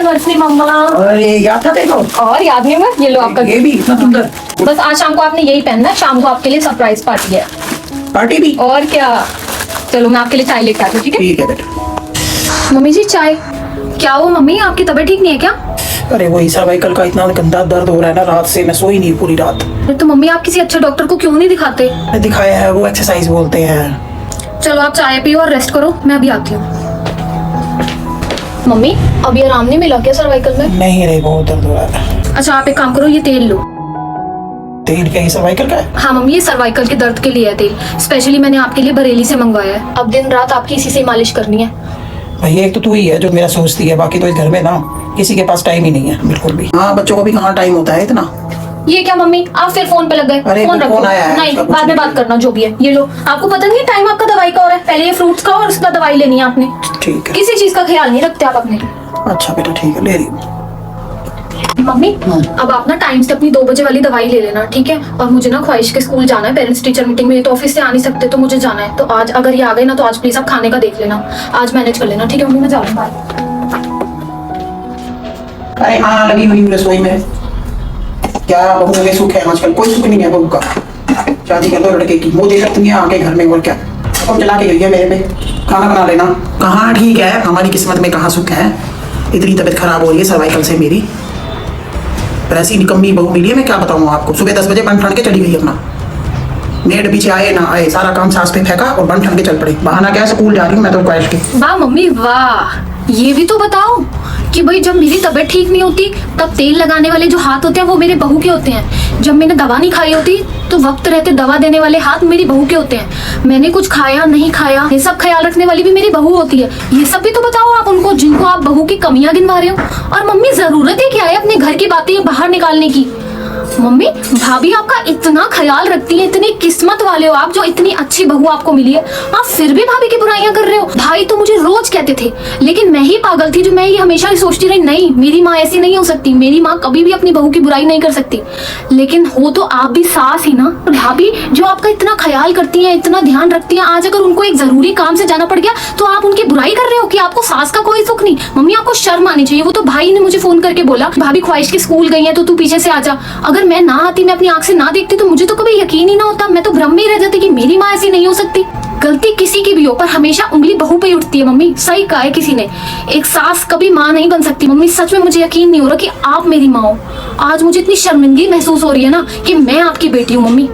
Anniversary मम्मा। अरे याद था देखो। और याद नहीं हुआ? ये लो आपका ये भी इतना सुंदर। बस आज शाम को आपने यही पहनना है। शाम को आपके लिए सरप्राइज पार्टी है। पार्टी भी? और क्या। चलो मैं आपके लिए चाय लेकर आती हूँ, ठीक है? ठीक है बेटा। मम्मी जी चाय। क्या हुआ मम्मी, आपकी तबीयत ठीक नहीं है क्या? अरे वही सर्वाइकल का इतना गंदा दर्द हो रहा है ना, रात से मैं सोई नहीं पूरी रात। तो मम्मी आप किसी अच्छे डॉक्टर को क्यों नहीं दिखाते? मैं दिखाया है, वो एक्सरसाइज बोलते हैं। चलो आप चाय पियो और रेस्ट करो, मैं अभी आती हूँ। मम्मी अभी आराम नहीं मिला क्या सर्वाइकल में? नहीं रे, बहुत दर्द हो रहा है। अच्छा आप एक काम करो, ये तेल लो। तेल क्या, ये सर्वाइकल का है? हाँ मम्मी, ये सर्वाइकल के दर्द के लिए है तेल। स्पेशली मैंने आपके लिए बरेली से मंगवाया है। अब दिन रात आपकी इसी से मालिश करनी है। भाई एक तो तू ही है जो मेरा सोचती है, बाकी तो इस घर में ना किसी के पास टाइम ही नहीं है बिल्कुल भी। हाँ बच्चों को भी कहाँ टाइम होता है इतना। ये क्या मम्मी, आप फिर फोन पे लग गए? अरे फोन रखो। फोन आया है, नहीं उसका कुछ बाद में नहीं। बात करना जो भी है। ये लो, आपको पता नहीं टाइम आपका दवाई का हो रहा है। पहले ये फ्रूट्स खाओ और उसका दवाई लेनी है आपने। ठीक है। किसी चीज का ख्याल नहीं रखते आप अपने। अच्छा बेटा ठीक है, ले रही हूँ। मम्मी अब आप ना टाइम से अपनी 2 बजे वाली दवाई ले लेना, ठीक है? और मुझे ना ख्वाहिश के स्कूल जाना है, पेरेंट्स टीचर मीटिंग में। ये तो ऑफिस से आ नहीं सकते, तो मुझे जाना है। तो आज अगर ये आ गए ना तो आज प्लीज आप खाने का देख लेना, आज मैनेज कर लेना, ठीक है मम्मी? मैं जा रही हूँ। अरे हाँ लगी हुई हूँ रसोई में। क्या बहू में सुख है आजकल? कोई सुख नहीं है बहू का। शादी कर दो लड़के की, वो दे सकती है आके घर में, और क्या। अब चला के गई है मेरे पे, खाना बना लेना। कहाँ ठीक है, हमारी किस्मत में कहाँ सुख है। इतनी तबीयत खराब हो रही है सर्वाइकल से मेरी। पर ऐसी निकम्मी बहू मिली है, मैं क्या बताऊँ आपको। सुबह 10 बजे बन ठन के चली गई अपना। मेड पीछे आए ना आए, सारा काम सास पे फेंका और बन ठन के चल पड़ी। बहाना क्या, स्कूल जा रही हूँ मैं तो ख्वाहिश के। वाह मम्मी वाह, ये भी तो बताओ कि भाई जब मेरी तबीयत ठीक नहीं होती तब तेल लगाने वाले जो हाथ होते हैं वो मेरे बहू के होते हैं। जब मैंने दवा नहीं खाई होती तो वक्त रहते दवा देने वाले हाथ मेरी बहू के होते हैं। मैंने कुछ खाया नहीं खाया ये सब ख्याल रखने वाली भी मेरी बहू होती है। ये सब भी तो बताओ आप उनको, जिनको आप बहू की कमियां गिनवा रहे हो। और मम्मी जरूरत है क्या है अपने घर की बातें बाहर निकालने की? मम्मी भाभी आपका इतना ख्याल रखती है, इतनी किस्मत वाले हो आप जो इतनी अच्छी बहू आपको मिली है। आप फिर भी भाभी की बुराइयां कर रहे हो। भाई तो मुझे रोज कहते थे, लेकिन मैं ही पागल थी जो मैं ये हमेशा ही सोचती रही नहीं मेरी माँ ऐसी नहीं हो सकती, मेरी माँ कभी भी अपनी बहू की बुराई नहीं कर सकती। लेकिन हो तो आप भी सास ही ना। भाभी जो आपका इतना ख्याल करती है, इतना ध्यान रखती है, आज अगर उनको एक जरूरी काम से जाना पड़ गया तो आप उनकी बुराई कर रहे हो कि आपको सास का कोई सुख नहीं। मम्मी आपको शर्म आनी चाहिए। वो तो भाई ने मुझे फोन करके बोला भाभी ख्वाहिश के स्कूल गई है तो तू पीछे से आ जा। अगर मैं ना आती, मैं अपनी आंख से ना देखती तो मुझे तो कभी यकीन ही ना होता। मैं तो भ्रम में ही रह जाती कि मेरी माँ ऐसी नहीं हो सकती। गलती किसी की भी हो पर हमेशा उंगली बहू पे ही उठती है। मम्मी सही कहा है किसी ने, एक सास कभी माँ नहीं बन सकती। मम्मी सच में मुझे यकीन नहीं हो रहा कि आप मेरी माँ हो। आज मुझे इतनी शर्मिंदगी महसूस हो रही है ना कि मैं आपकी बेटी हूँ मम्मी।